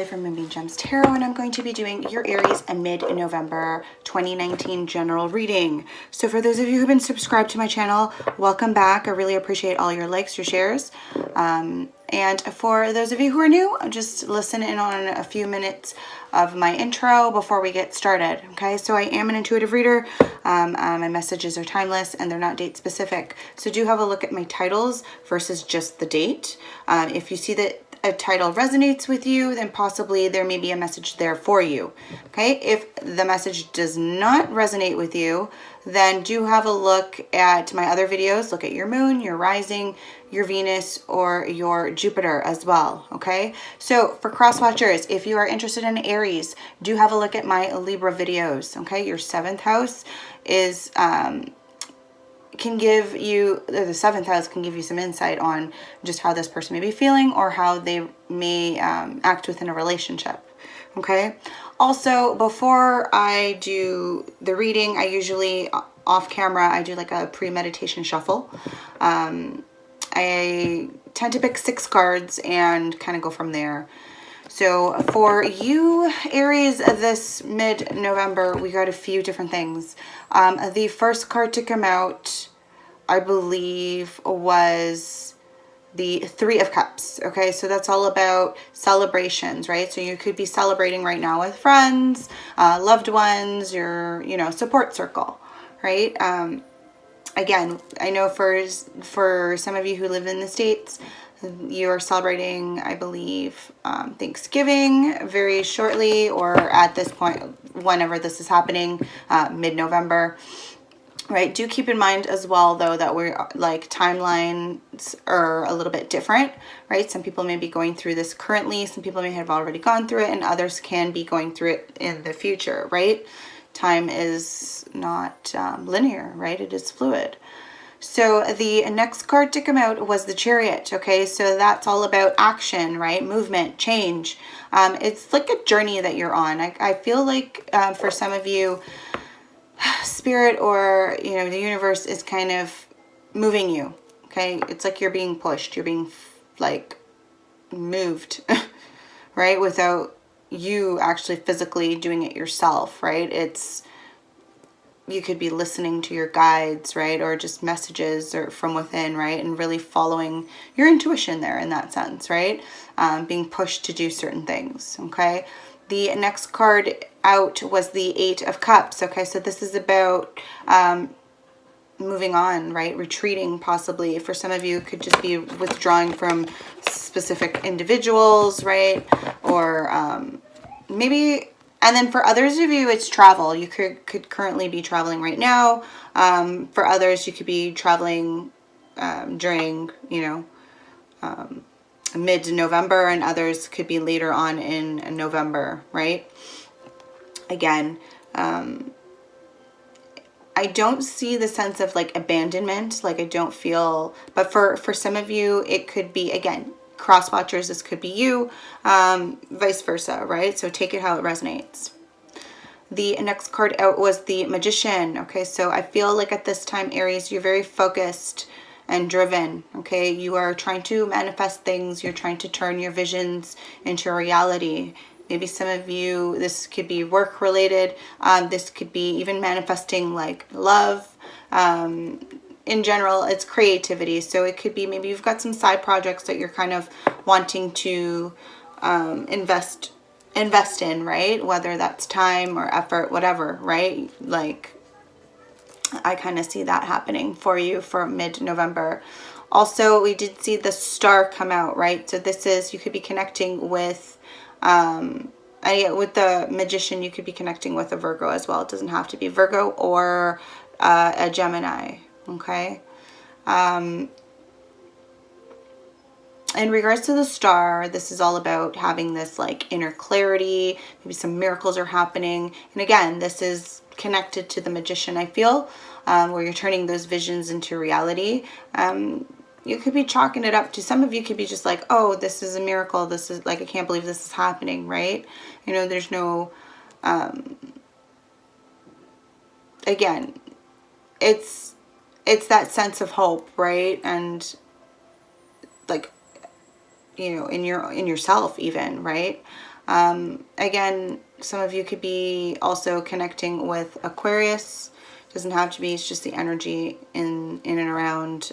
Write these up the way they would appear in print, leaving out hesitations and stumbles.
Kelly from Moonbean Tarot, and I'm going to be doing your Aries mid-November 2019 general reading. So for those of you who've been subscribed to my channel, welcome back. I really appreciate all your likes, your shares. And for those of you who are new, just listen in on a few minutes of my intro before we get started. Okay, so I am an intuitive reader. My messages are timeless and they're not date specific. So do have a look at my titles versus just the date. If you see that a title resonates with you, then possibly there may be a message there for you. Okay, if the message does not resonate with you, then do have a look at my other videos. Look at your moon, your rising, your Venus, or your Jupiter as well. Okay, so for cross watchers, if you are interested in Aries, do have a look at my Libra videos. Okay, your 7th house is can give you, the 7th house can give you some insight on just how this person may be feeling or how they may act within a relationship. Okay, also before I do the reading, I usually off camera I do like a pre-meditation shuffle. I tend to pick 6 cards and kind of go from there. So for you, Aries, this mid-November, we got a few different things. The first card to come out, I believe, was the 3 of Cups. Okay, so that's all about celebrations, right? So you could be celebrating right now with friends, loved ones, your, support circle, right? Again, I know for some of you who live in the States, you are celebrating, I believe, Thanksgiving very shortly, or at this point, whenever this is happening, mid-November, right? Do keep in mind as well, though, that we're like timelines are a little bit different, right? Some people may be going through this currently, some people may have already gone through it, and others can be going through it in the future, right? Time is not linear, right? It is fluid. So the next card to come out was the Chariot. Okay, so that's all about action, right? Movement, change. It's like a journey that you're on. I feel like for some of you, Spirit or the universe is kind of moving you. Okay, it's like you're being pushed. You're being like moved, right? Without you actually physically doing it yourself, right? You could be listening to your guides, right? Or just messages or from within, right? And really following your intuition there in that sense, right? Being pushed to do certain things, okay? The next card out was the 8 of Cups, okay? So this is about moving on, right? Retreating, possibly. For some of you, it could just be withdrawing from specific individuals, right? Or maybe... And then for others of you, it's travel. You could currently be traveling right now. For others, you could be traveling during, mid-November, and others could be later on in November, right? Again, I don't see the sense of like abandonment. Like I don't feel, but for some of you, it could be, again, cross watchers, this could be you, vice versa, right? So take it how it resonates. The next card out was the Magician. Okay, so I feel like at this time, Aries, you're very focused and driven. Okay, you are trying to manifest things. You're trying to turn your visions into reality. Maybe some of you, this could be work related. This could be even manifesting like love. In general, it's creativity. So it could be maybe you've got some side projects that you're kind of wanting to invest in, right? Whether that's time or effort, whatever, right? Like I kind of see that happening for you for mid-November. Also, we did see the Star come out, right? So this is, you could be connecting with with the Magician, you could be connecting with a Virgo as well. It doesn't have to be Virgo or a Gemini. Okay. In regards to the Star, this is all about having this like inner clarity. Maybe some miracles are happening. And again, this is connected to the Magician, I feel, where you're turning those visions into reality. You could be chalking it up to, some of you could be just like, oh, this is a miracle. This is like, I can't believe this is happening, right? There's no, again, it's that sense of hope, right? And like, in yourself even, right? Again, some of you could be also connecting with Aquarius. Doesn't have to be, it's just the energy in and around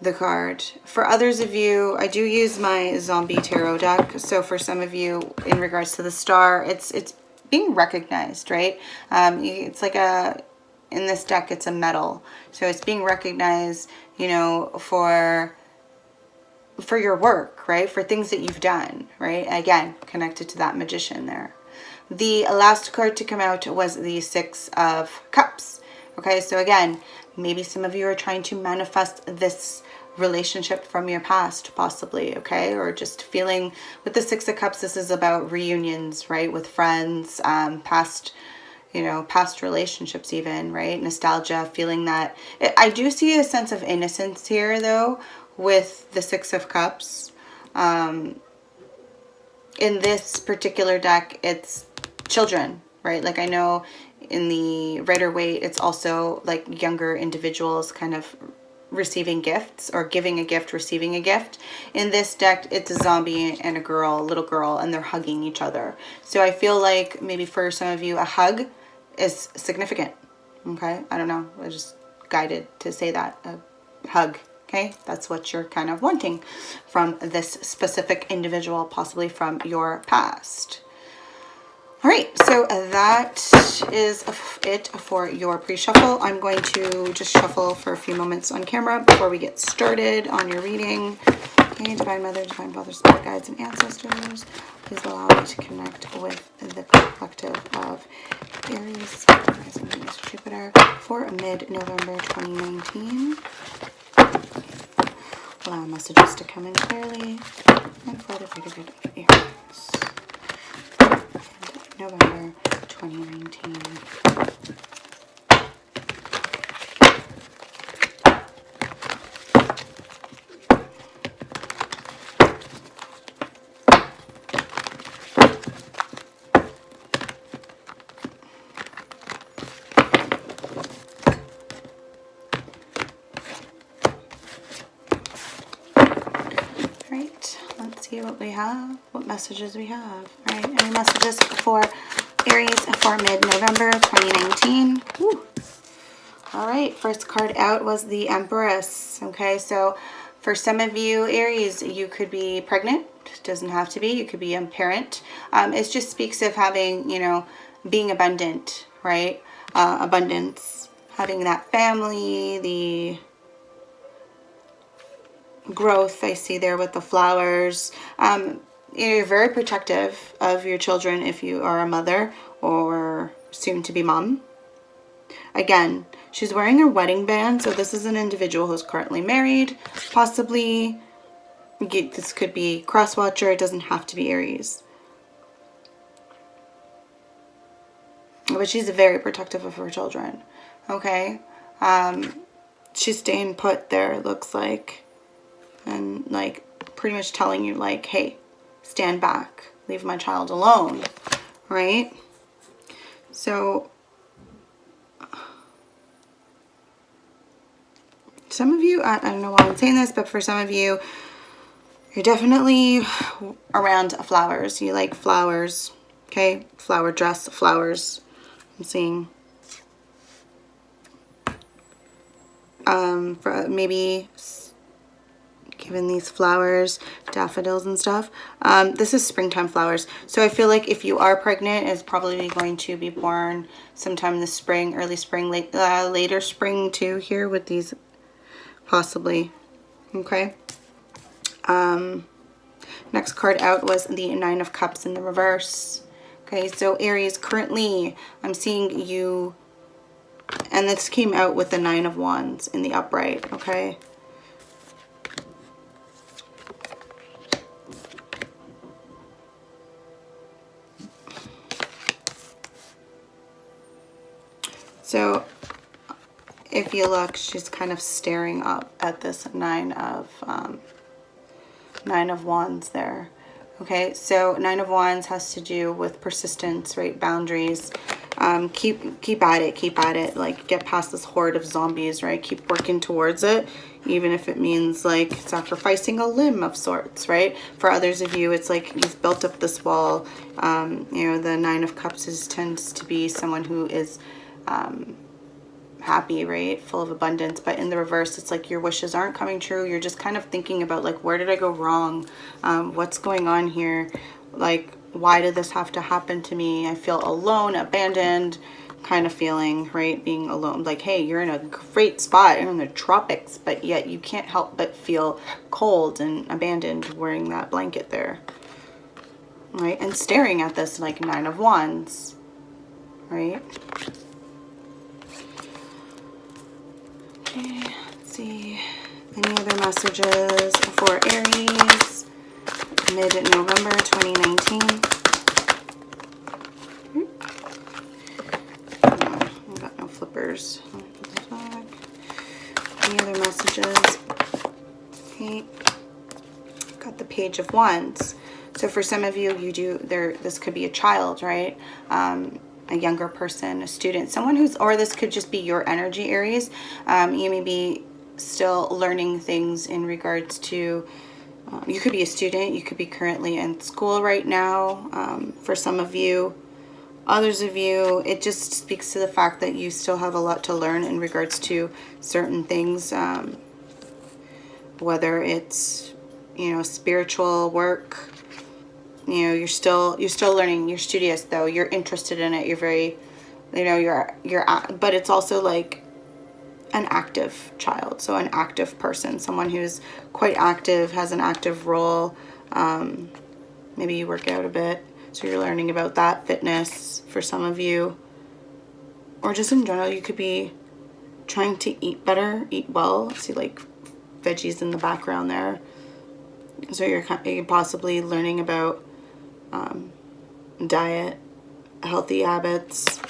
the card. For others of you, I do use my zombie tarot deck. So for some of you, in regards to the star, it's being recognized, right? It's like in this deck, it's a medal. So it's being recognized, you know, for your work, right? For things that you've done, right? Again, connected to that magician there. The last card to come out was the Six of Cups. Okay, so again, maybe some of you are trying to manifest this relationship from your past, possibly, okay? Or just feeling, with the Six of Cups, this is about reunions, right? With friends, past, you know, past relationships even, right? Nostalgia, feeling that. I do see a sense of innocence here, though, with the Six of Cups. In this particular deck, it's children, right? Like, I know in the Rider-Waite, it's also like younger individuals kind of receiving gifts, or giving a gift, receiving a gift. In this deck, it's a zombie and a girl, a little girl, and they're hugging each other. So I feel like maybe for some of you, a hug is significant. Okay, I don't know, I was just guided to say that, a hug. Okay, that's what you're kind of wanting from this specific individual, possibly from your past. All right, so that is it for your pre-shuffle. I'm going to just shuffle for a few moments on camera before we get started on your reading. Okay, Divine Mother, Divine Father, Spirit Guides, and Ancestors, please allow me to connect with the collective of Aries, rising Mr. Jupiter, for mid-November 2019. Allow messages to come in clearly and for the greater good of Aries. November 2019. What we have, what messages we have. All right, any messages for Aries for mid-November 2019? Woo. All right, first card out was the Empress. Okay, so for some of you, Aries, you could be pregnant. Doesn't have to be. You could be a parent. It just speaks of having, you know, being abundant, right? Abundance, having that family, the growth I see there with the flowers. You're very protective of your children if you are a mother or soon to be mom. Again, she's wearing a wedding band, so this is an individual who's currently married, possibly. This could be cross-watcher, it doesn't have to be Aries. But she's very protective of her children, okay? She's staying put there, it looks like. And like pretty much telling you like, hey, stand back, leave my child alone, right? So some of you, I don't know why I'm saying this, but for some of you, you're definitely around flowers. You like flowers, okay? Flower dress, flowers. I'm seeing for maybe given these flowers, daffodils and stuff. This is springtime flowers. So I feel like if you are pregnant, it's probably going to be born sometime in the spring, early spring, later spring too here with these, possibly. Okay. Next card out was the Nine of Cups in the reverse. Okay, so Aries, currently I'm seeing you, and this came out with the Nine of Wands in the upright, okay? So if you look, she's kind of staring up at this Nine of Wands there. Okay, so Nine of Wands has to do with persistence, right? Boundaries. keep at it, like get past this horde of zombies, right? Keep working towards it, even if it means like sacrificing a limb of sorts, right? For others of you, it's like you've built up this wall. You know, the Nine of Cups tends to be someone who is happy, right? Full of abundance. But in the reverse, it's like your wishes aren't coming true. You're just kind of thinking about like, where did I go wrong? What's going on here? Like, why did this have to happen to me? I feel alone, abandoned kind of feeling, right? Being alone. Like, hey, you're in a great spot. You're in the tropics, but yet you can't help but feel cold and abandoned wearing that blanket there, right? And staring at this like Nine of Wands, right? Okay, let's see. Any other messages for Aries? Mid-November 2019. I've got no flippers. Any other messages? Okay. Got the Page of Wands. So for some of you, this could be a child, right? A younger person, a student, someone who's, or this could just be your energy, Aries. You may be still learning things in regards to, you could be a student, you could be currently in school right now. For some of you, others of you, it just speaks to the fact that you still have a lot to learn in regards to certain things, whether it's, you know, spiritual work. You know, you're still learning. You're studious though. You're interested in it. You're very, you know, but it's also like an active child. So an active person, someone who's quite active, has an active role. Maybe you work out a bit, so you're learning about that, fitness for some of you, or just in general, you could be trying to eat better, eat well. See like veggies in the background there. So you're possibly learning about diet, healthy habits.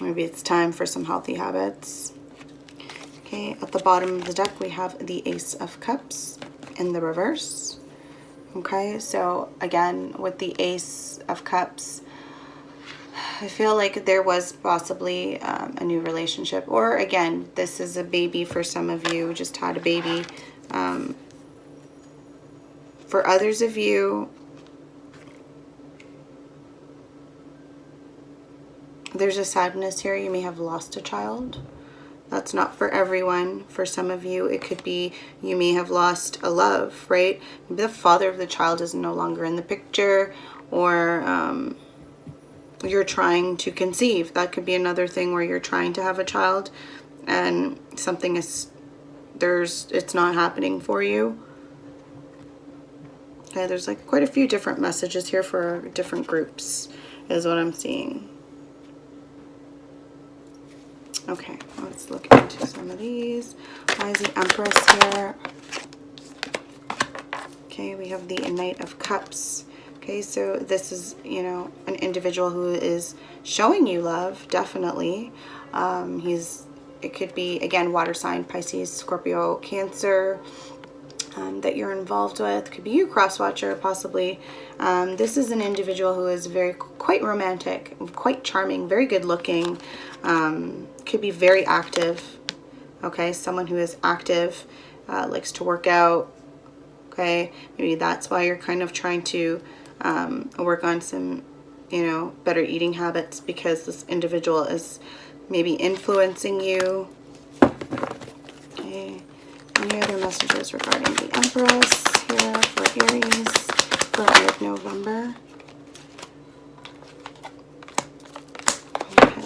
Maybe it's time for some healthy habits. Okay, at the bottom of the deck we have the Ace of Cups in the reverse. Okay, so again with the Ace of Cups, I feel like there was possibly a new relationship, or again, this is a baby for some of you, just had a baby. For others of you, there's a sadness here. You may have lost a child. That's not for everyone. For some of you, it could be you may have lost a love, right? Maybe the father of the child is no longer in the picture, or you're trying to conceive. That could be another thing where you're trying to have a child and something is, it's not happening for you. Okay, there's like quite a few different messages here for different groups is what I'm seeing. Okay, let's look into some of these. Why is the Empress here? Okay, we have the Knight of Cups. Okay, so this is, you know, an individual who is showing you love, definitely. It could be, again, water sign, Pisces, Scorpio, Cancer, that you're involved with. Could be you, cross-watcher, possibly. This is an individual who is quite romantic, quite charming, very good looking, could be very active. Okay, someone who is active, likes to work out. Okay, maybe that's why you're kind of trying to work on some, you know, better eating habits, because this individual is maybe influencing you. Okay. Any other messages regarding the Empress here for Aries for mid-November? Okay.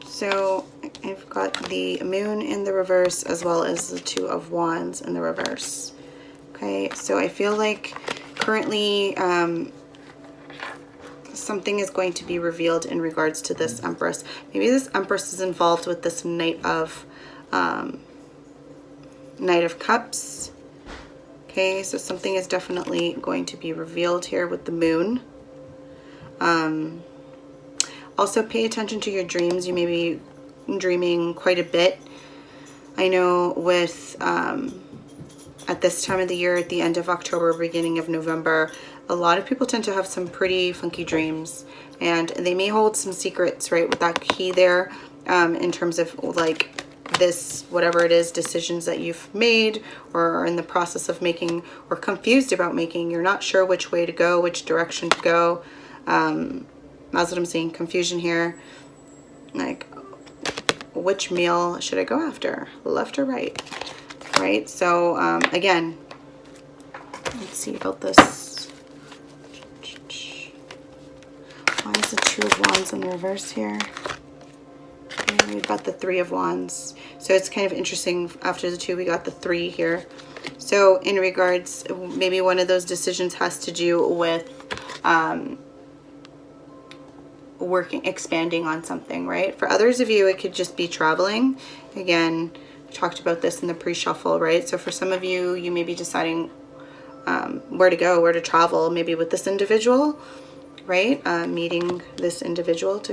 So I've got the Moon in the reverse as well as the Two of Wands in the reverse. Okay, so I feel like currently something is going to be revealed in regards to this Empress. Maybe this Empress is involved with this Knight of Cups. Okay, so something is definitely going to be revealed here with the Moon. Also pay attention to your dreams. You may be dreaming quite a bit. I know with at this time of the year, at the end of October, beginning of November, a lot of people tend to have some pretty funky dreams, and they may hold some secrets, right, with that key there, in terms of like this, whatever it is, decisions that you've made or are in the process of making or confused about making. You're not sure which way to go, which direction to go. That's what I'm seeing, confusion here. Like, which meal should I go after, left or right? Right, so again, let's see about this. Why is the Two of Wands in reverse here? Okay, we've got the Three of Wands. So it's kind of interesting, after the two, we got the three here. So in regards, maybe one of those decisions has to do with expanding on something, right? For others of you, it could just be traveling. Again, we talked about this in the pre-shuffle, right? So for some of you, you may be deciding where to go, where to travel, maybe with this individual, right? Meeting this individual.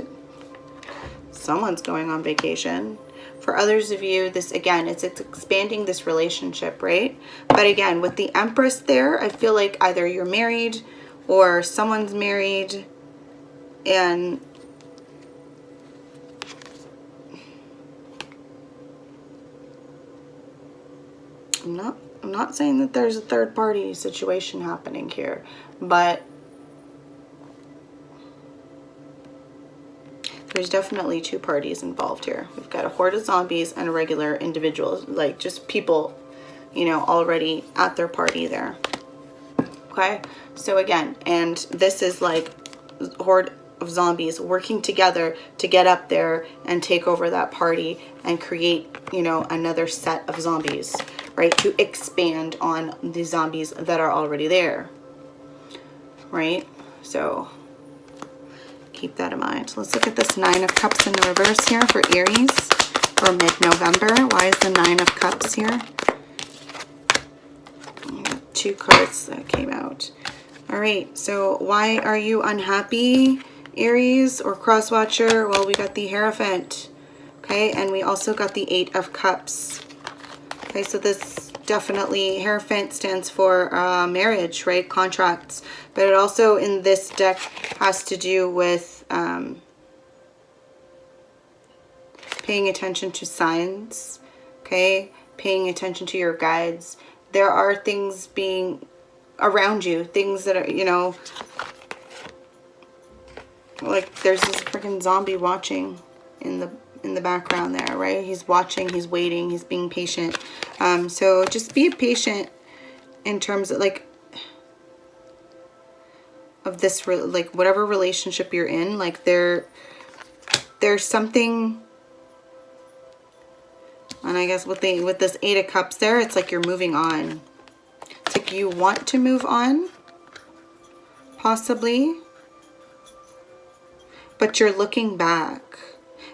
Someone's going on vacation. For others of you, this, again, it's expanding this relationship, right? But again, with the Empress there, I feel like either you're married or someone's married, and I'm not saying that there's a third party situation happening here, but there's definitely two parties involved here. We've got a horde of zombies and a regular individual, like just people, you know, already at their party there. Okay, so again, and this is like horde of zombies working together to get up there and take over that party and create, you know, another set of zombies, right, to expand on the zombies that are already there, right? So keep that in mind. Let's look at this Nine of Cups in the reverse here for Aries for mid-November. Why is the Nine of Cups here? Two cards that came out. All right, so why are you unhappy, Aries or cross-watcher? Well, we got the Hierophant, okay, and we also got the Eight of Cups. Okay, so this definitely, Hierophant stands for marriage, right, contracts, but it also in this deck has to do with paying attention to signs, okay, paying attention to your guides. There are things being around you, things that are, you know, like there's this freaking zombie watching in the background there, right? He's watching, he's waiting, he's being patient. So just be patient in terms of like of this, like whatever relationship you're in, like there's something. And I guess with this Eight of Cups there, it's like you're moving on. It's like you want to move on, possibly, but you're looking back.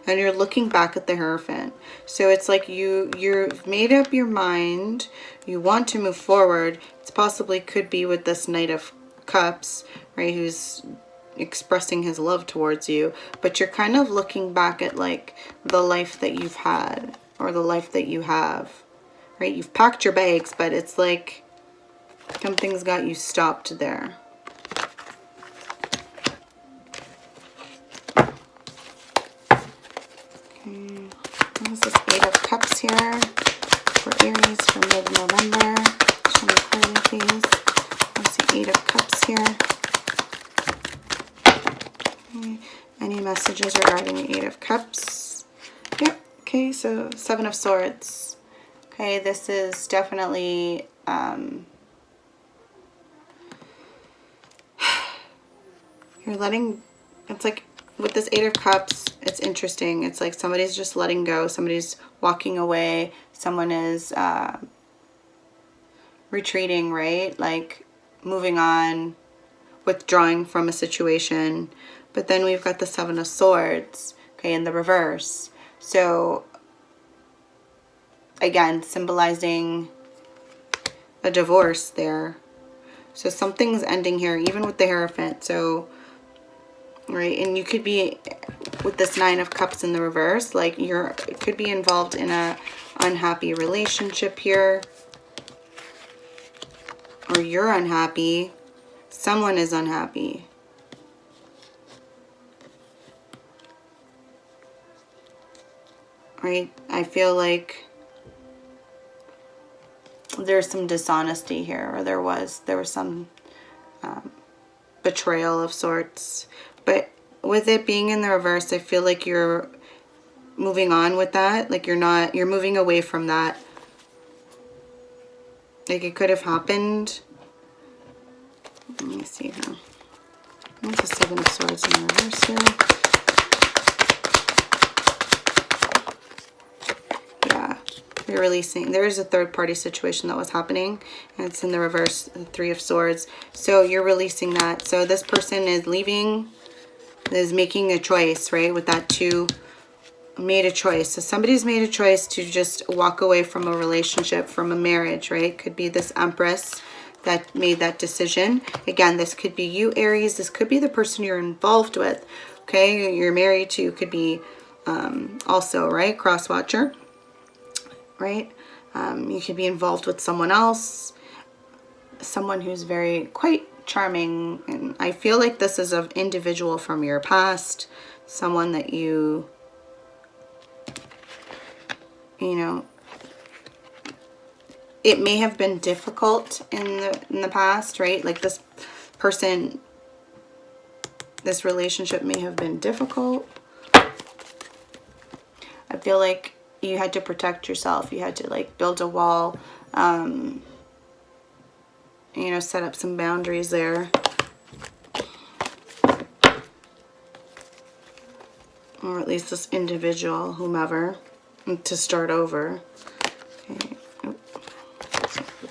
And you're looking back at the Hierophant. So it's like you've made up your mind. You want to move forward. It's possibly could be with this Knight of Cups, right? Who's expressing his love towards you. But you're kind of looking back at like the life that you've had or the life that you have, right? You've packed your bags, but it's like something's got you stopped there. What is this Eight of Cups here for Aries for mid-November? Show me clearly, please. What's the Eight of Cups here? Okay. Any messages regarding the Eight of Cups? Yep. Okay, so Seven of Swords. Okay, this is definitely you're letting, it's like with this Eight of Cups, it's interesting. It's like somebody's just letting go. Somebody's walking away. Someone is retreating, right? Like moving on, withdrawing from a situation. But then we've got the Seven of Swords, okay, in the reverse. So again, symbolizing a divorce there. So something's ending here, even with the Hierophant. So, right, and you could be with this Nine of Cups in the reverse, like could be involved in a unhappy relationship here. or you're unhappy. Someone is unhappy. Right? I feel like there's some dishonesty here, or there was some betrayal of sorts. But with it being in the reverse, I feel like you're moving on with that. Like you're moving away from that. Like it could have happened. Let me see now. What's the Seven of Swords in the reverse here? Yeah, you're releasing. There is a third party situation that was happening, and it's in the reverse, the Three of Swords. So you're releasing that. So this person is leaving, is making a choice, right? With that two, made a choice. So somebody's made a choice to just walk away from a relationship, from a marriage, right? Could be this Empress that made that decision. Again, this could be you, Aries. This could be the person you're involved with, okay? You're married to, could be also, right? Cross watcher, right? You could be involved with someone else, someone who's quite charming. And I feel like this is an individual from your past, someone that you know, it may have been difficult in the past, right? Like this person, this relationship may have been difficult. I feel like you had to protect yourself. You had to like build a wall, you know, set up some boundaries there. Or at least this individual, whomever, to start over. Okay.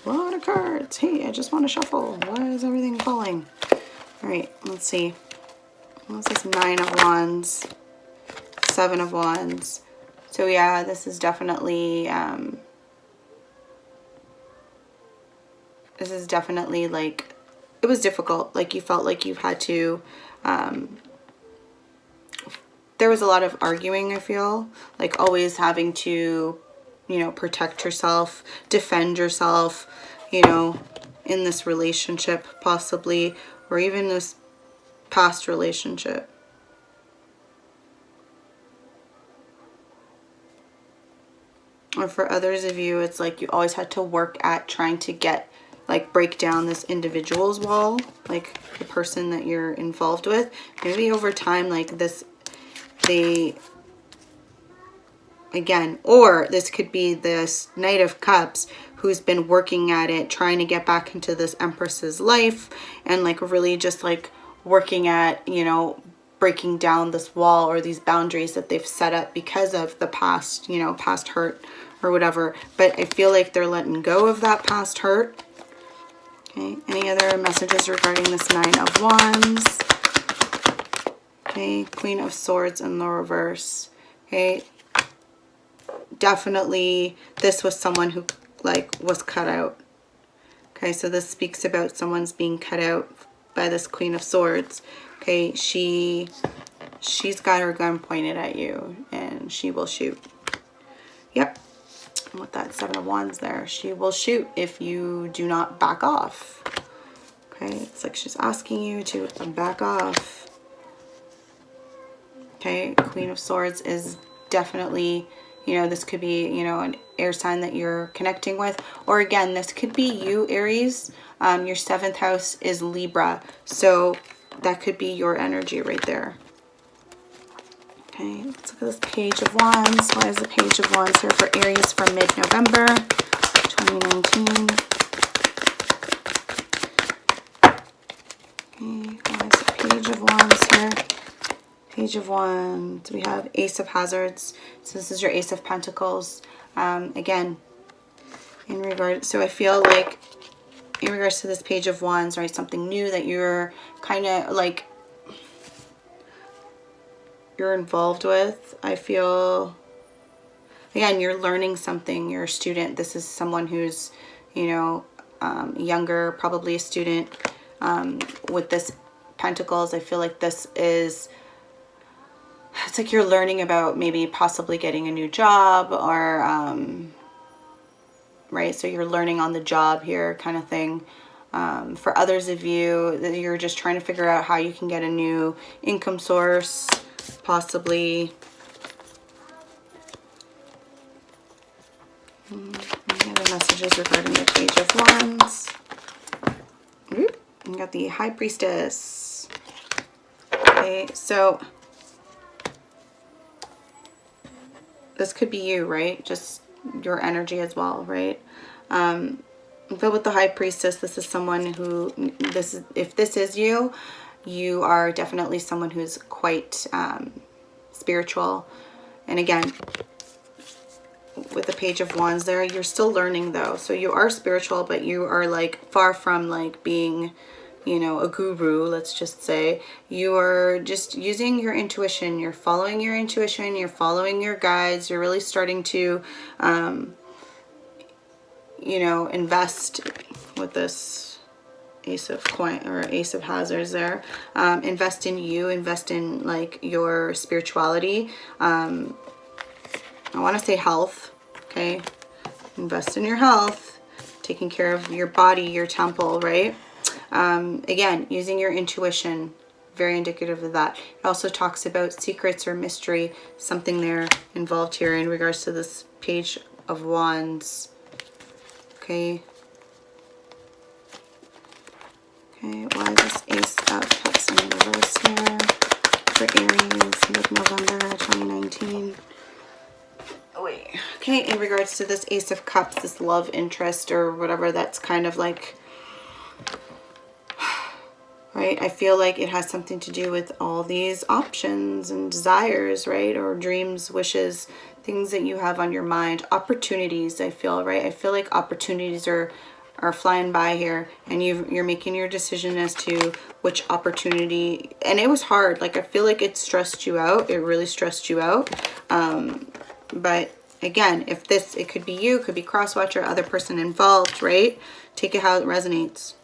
A lot of cards. Hey, I just want to shuffle. Why is everything falling? All right, let's see. What's this? Nine of Wands, Seven of Wands. So yeah, this is definitely like, it was difficult. Like you felt like you had to, there was a lot of arguing, I feel, like always having to, you know, protect yourself, defend yourself, you know, in this relationship possibly, or even this past relationship. Or for others of you, it's like you always had to work at trying to get, like, break down this individual's wall, like the person that you're involved with. Maybe over time, like this, again, or this could be this Knight of Cups who's been working at it, trying to get back into this Empress's life, and like really just like working at, you know, breaking down this wall or these boundaries that they've set up because of the past, you know, past hurt or whatever. But I feel like they're letting go of that past hurt. Okay, any other messages regarding this Nine of Wands? Okay, Queen of Swords in the reverse. Okay, definitely this was someone who like was cut out. Okay, so this speaks about someone's being cut out by this Queen of Swords. Okay, she's got her gun pointed at you and she will shoot. Yep, and with that Seven of Wands there, she will shoot if you do not back off. Okay, it's like she's asking you to back off. Okay, Queen of Swords is definitely, you know, this could be, you know, an air sign that you're connecting with. Or again, this could be you, Aries. Your 7th house is Libra. So that could be your energy right there. Okay, let's look at this Page of Wands. Why is the Page of Wands here for Aries for mid-November 2019? Okay, why is the Page of Wands here? Page of Wands, we have Ace of Hazards. So this is your Ace of Pentacles. Again, in regard, so I feel like in regards to this Page of Wands, right, something new that you're kind of like, you're involved with. I feel, again, you're learning something. You're a student. This is someone who's, you know, younger, probably a student. With this Pentacles, I feel like this is, it's like you're learning about maybe possibly getting a new job or, right, so you're learning on the job here kind of thing. For others of you, that you're just trying to figure out how you can get a new income source, possibly. Any other messages regarding the Page of Wands? Oop, you got the High Priestess. Okay, so this could be you, right? Just your energy as well, right? But with the High Priestess, this is someone who, if this is you, you are definitely someone who's quite spiritual. And again, with the Page of Wands there, you're still learning though. So you are spiritual, but you are like far from like being, you know, a guru, let's just say. You are just using your intuition. You're following your intuition. You're following your guides. You're really starting to, you know, invest with this Ace of Coin or Ace of Hazards there. Invest in you. Invest in like your spirituality. I want to say health, okay? Invest in your health, taking care of your body, your temple, right? Again, using your intuition, very indicative of that. It also talks about secrets or mystery, something there involved here in regards to this Page of Wands, okay? Okay, why this Ace of Cups in reverse here for Aries, mid-November 2019? Okay, in regards to this Ace of Cups, this love interest or whatever, that's kind of like, right? I feel like it has something to do with all these options and desires, right? Or dreams, wishes, things that you have on your mind, opportunities, I feel, right? I feel like opportunities are flying by here, and you're making your decision as to which opportunity. And it was hard. Like, I feel like it stressed you out. It really stressed you out. But again, if this, it could be you, could be crosswatcher, other person involved, right? Take it how it resonates.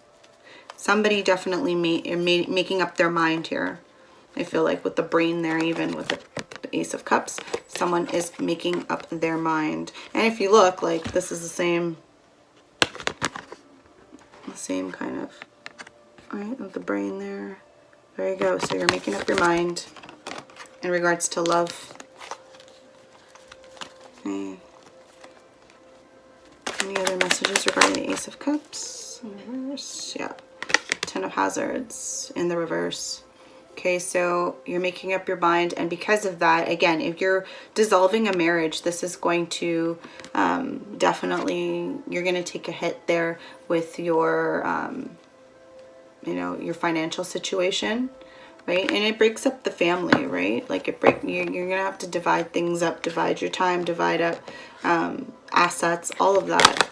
Somebody definitely making up their mind here. I feel like with the brain there, even with the Ace of Cups, someone is making up their mind. And if you look, like, this is the same kind of, right, with the brain there. There you go. So you're making up your mind in regards to love. Okay. Any other messages regarding the Ace of Cups in reverse? Yeah. Ten of Hazards in the reverse. Okay, so you're making up your mind, and because of that, again, if you're dissolving a marriage, this is going to definitely, you're going to take a hit there with your, you know, your financial situation, right? And it breaks up the family, right? Like you're going to have to divide things up, divide your time, divide up assets, all of that.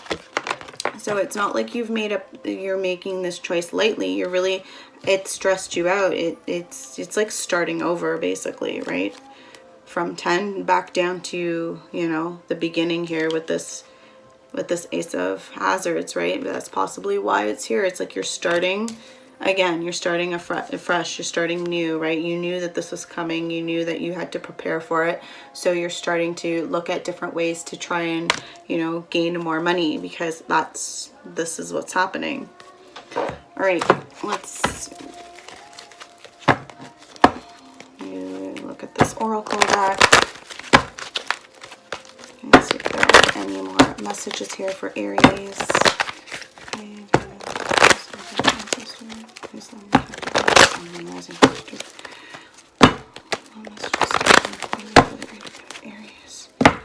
So it's not like you're making this choice lightly. You're really, it stressed you out. It's like starting over basically, right? From 10 back down to, you know, the beginning here with this Ace of Hazards, right? That's possibly why it's here. It's like you're starting again, you're starting afresh, you're starting new, right? You knew that this was coming, you knew that you had to prepare for it, so you're starting to look at different ways to try and, you know, gain more money, because this is what's happening. All right, let's look at this oracle deck. Let's see if there are any more messages here for Aries. Okay. Aries. Okay.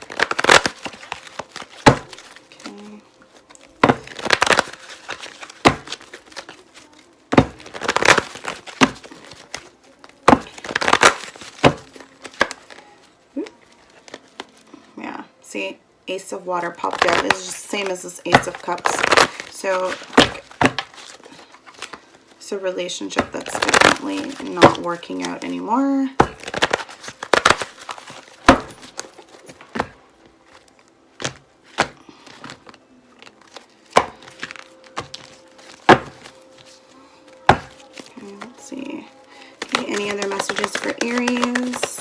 Yeah, see, Ace of Water popped out. It's just the same as this Ace of Cups. So it's a relationship that's definitely not working out anymore. Okay, let's see. Okay, any other messages for Aries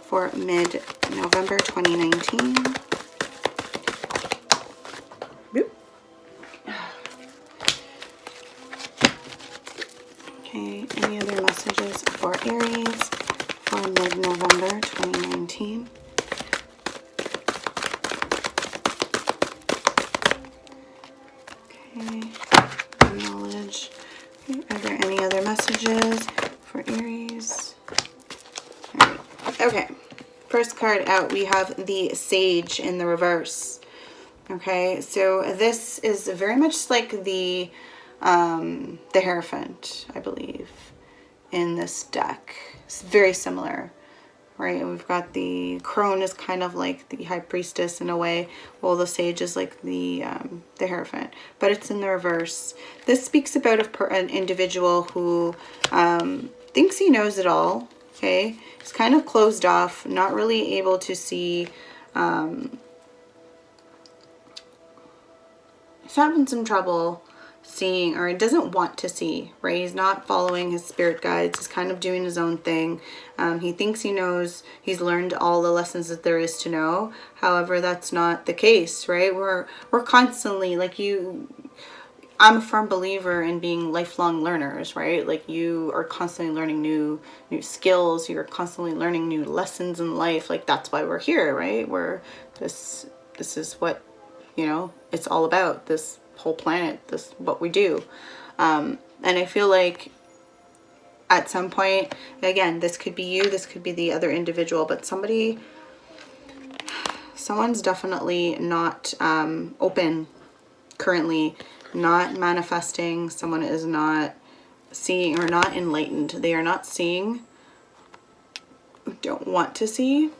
for mid-November 2019? Boop. November 2019. Okay, knowledge. Okay. Are there any other messages for Aries? All right. Okay, first card out, we have the Sage in the reverse. Okay, so this is very much like the Hierophant, I believe, in this deck. It's very similar, right? We've got the Crone is kind of like the High Priestess in a way, while the Sage is like the Hierophant, but it's in the reverse. This speaks about an individual who thinks he knows it all, okay? He's kind of closed off, not really able to see. He's having some trouble seeing, or he doesn't want to see, right? He's not following his spirit guides. He's kind of doing his own thing. He thinks he knows, he's learned all the lessons that there is to know. However, that's not the case, right? We're constantly, like I'm a firm believer in being lifelong learners, right? Like you are constantly learning new skills. You're constantly learning new lessons in life. Like that's why we're here, right? This is what, you know, it's all about, this whole planet, this what we do. And I feel like at some point, again, this could be you, this could be the other individual, but someone's definitely not open currently, not manifesting. Someone is not seeing or not enlightened. They are not seeing, don't want to see.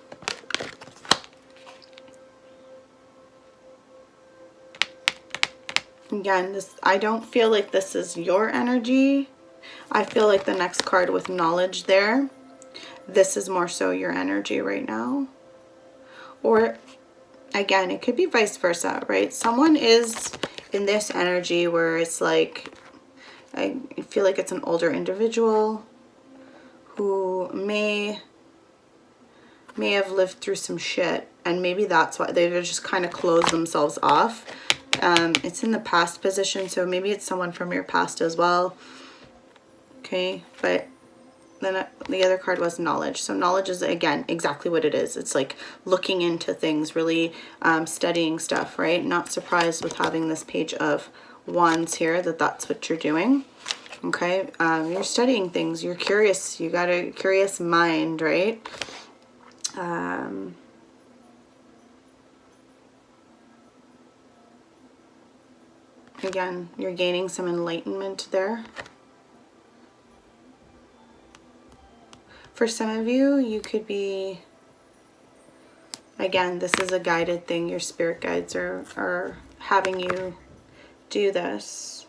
Again, I don't feel like this is your energy. I feel like the next card with knowledge there, this is more so your energy right now. Or again, it could be vice versa, right? Someone is in this energy where it's like, I feel like it's an older individual who may have lived through some shit, and maybe that's why they've just kind of closed themselves off. It's in the past position, so maybe it's someone from your past as well. Okay, but then the other card was knowledge. So knowledge is, again, exactly what it is. It's like looking into things, really studying stuff, right? Not surprised with having this Page of Wands here that that's what you're doing. Okay, you're studying things. You're curious. You got a curious mind, right? Again, you're gaining some enlightenment there. For some of you, you could be, again, this is a guided thing. Your spirit guides are having you do this.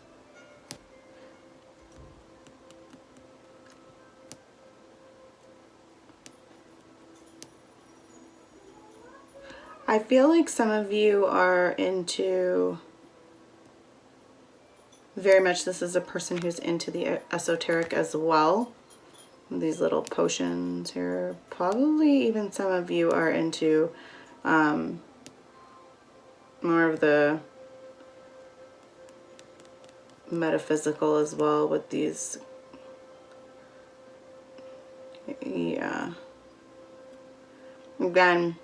I feel like some of you are into, very much this is a person who's into the esoteric as well. These little potions here. Probably even some of you are into more of the metaphysical as well with these. Yeah. Again,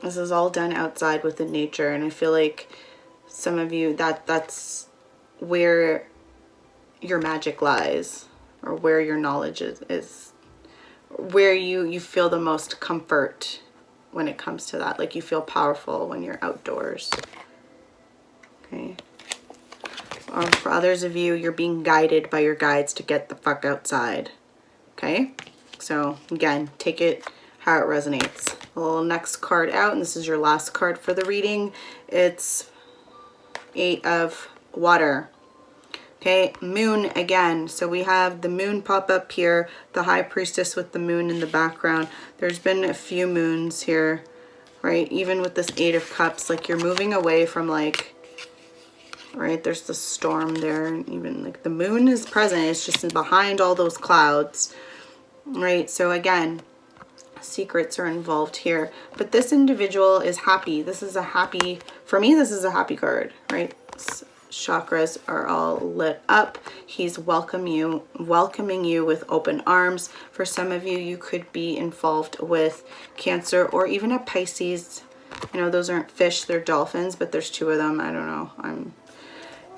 this is all done outside within nature, and I feel like some of you, that's where your magic lies, or where your knowledge is where you feel the most comfort when it comes to that. Like you feel powerful when you're outdoors. Okay. Or for others of you, you're being guided by your guides to get the fuck outside. Okay. So again, take it how it resonates. A little next card out, and this is your last card for the reading. It's 8 of Water. Okay, Moon again. So we have the moon pop up here, the High Priestess with the moon in the background. There's been a few moons here, right? Even with this 8 of Cups, like you're moving away from like, right, there's the storm there, and even like the moon is present. It's just behind all those clouds, right? So again, secrets are involved here. But this individual is happy. This is a happy, for me, this is a happy card, right? chakras are all lit up. He's welcoming you with open arms. For some of you, you could be involved with Cancer or even a Pisces. I know those aren't fish, they're dolphins, but there's 2 of them. I don't know. I'm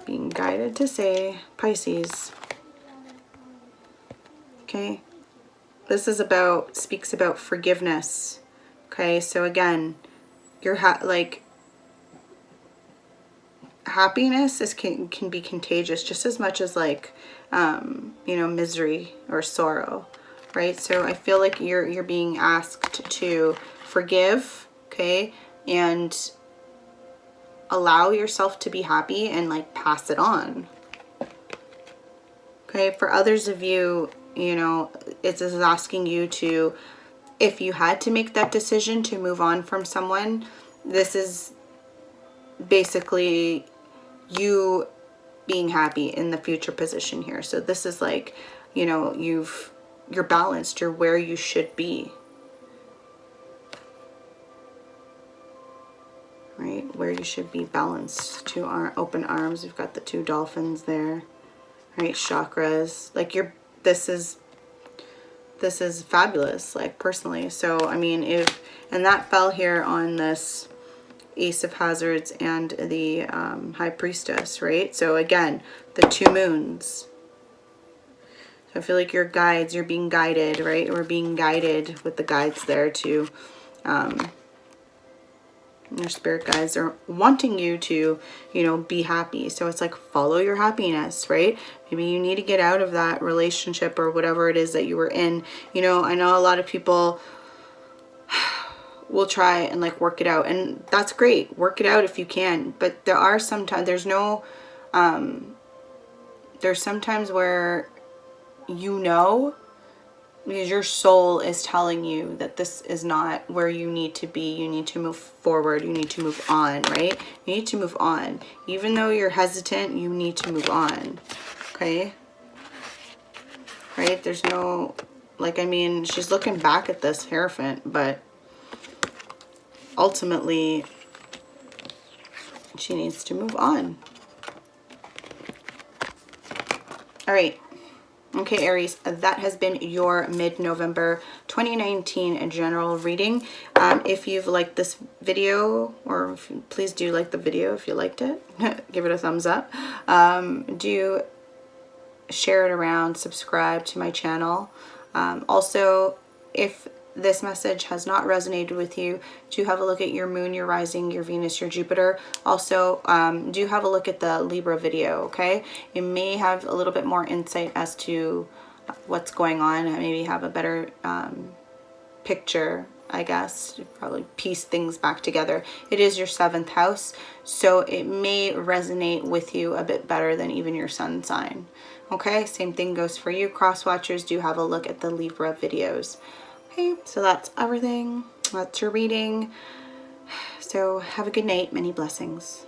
being guided to say Pisces. Okay. This is speaks about forgiveness. Okay. So again, you're happiness can be contagious just as much as like, you know, misery or sorrow, right? So I feel like you're being asked to forgive, okay, and allow yourself to be happy and like pass it on. Okay, for others of you, you know, it's asking you to, if you had to make that decision to move on from someone, this is basically you being happy in the future position here. So this is like, you know, you're balanced, you're where you should be. Right? Where you should be balanced. 2 open arms. We've got the 2 dolphins there. Right? Chakras. Like this is fabulous, like personally. So I mean, and that fell here on this Ace of Hazards and the High Priestess, right? So again, the 2 moons. So I feel like your guides, you're being guided, right? We're being guided with the guides there to, your spirit guides are wanting you to, you know, be happy. So it's like, follow your happiness, right? Maybe you need to get out of that relationship or whatever it is that you were in. You know, I know a lot of people will try and like work it out, and that's great. Work it out if you can, but there are sometimes, there's sometimes where, you know, because your soul is telling you that this is not where you need to be. You need to move forward. You need to move on, right? You need to move on. Even though you're hesitant, you need to move on, okay? Right? There's no, like, I mean, she's looking back at this Hierophant, but ultimately, she needs to move on. All right. Okay, Aries, that has been your mid-November 2019 general reading. If you've liked this video, or please do like the video if you liked it. Give it a thumbs up. Do share it around, subscribe to my channel. Also, if this message has not resonated with you, do have a look at your moon, your rising, your Venus, your Jupiter. Also, do have a look at the Libra video, okay? You may have a little bit more insight as to what's going on, maybe have a better picture, I guess, to probably piece things back together. It is your 7th house, so it may resonate with you a bit better than even your sun sign. Okay, same thing goes for you. Cross watchers, do have a look at the Libra videos. Okay, so that's everything. That's your reading. So have a good night. Many blessings.